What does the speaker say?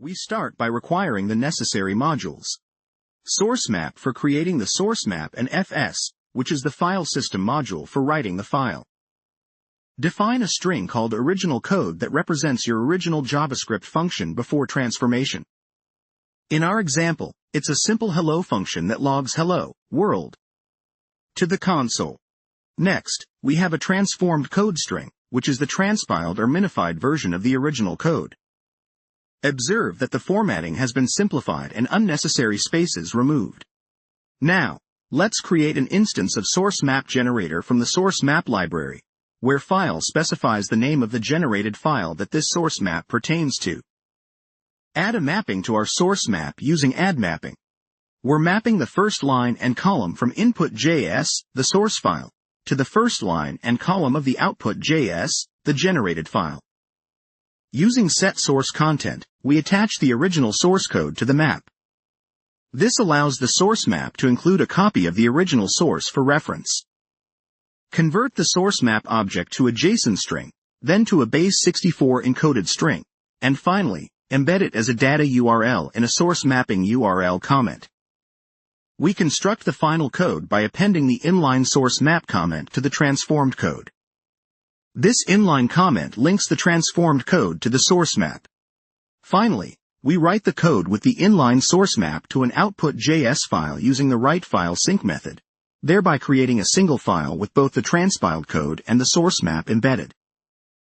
We start by requiring the necessary modules. Source map for creating the source map and fs, which is the file system module for writing the file. Define a string called original code that represents your original JavaScript function before transformation. In our example, it's a simple hello function that logs hello, world, to the console. Next, we have a transformed code string, which is the transpiled or minified version of the original code. Observe that the formatting has been simplified and unnecessary spaces removed. Now, let's create an instance of source map generator from the source map library, where file specifies the name of the generated file that this source map pertains to. Add a mapping to our source map using add mapping. We're mapping the first line and column from input.js, the source file, to the first line and column of the output.js, the generated file. Using setSourceContent, we attach the original source code to the map. This allows the source map to include a copy of the original source for reference. Convert the source map object to a JSON string, then to a base64 encoded string, and finally, embed it as a data URL in a source mapping URL comment. We construct the final code by appending the inline source map comment to the transformed code. This inline comment links the transformed code to the source map. Finally, we write the code with the inline source map to an output.js file using the writeFileSync method, thereby creating a single file with both the transpiled code and the source map embedded.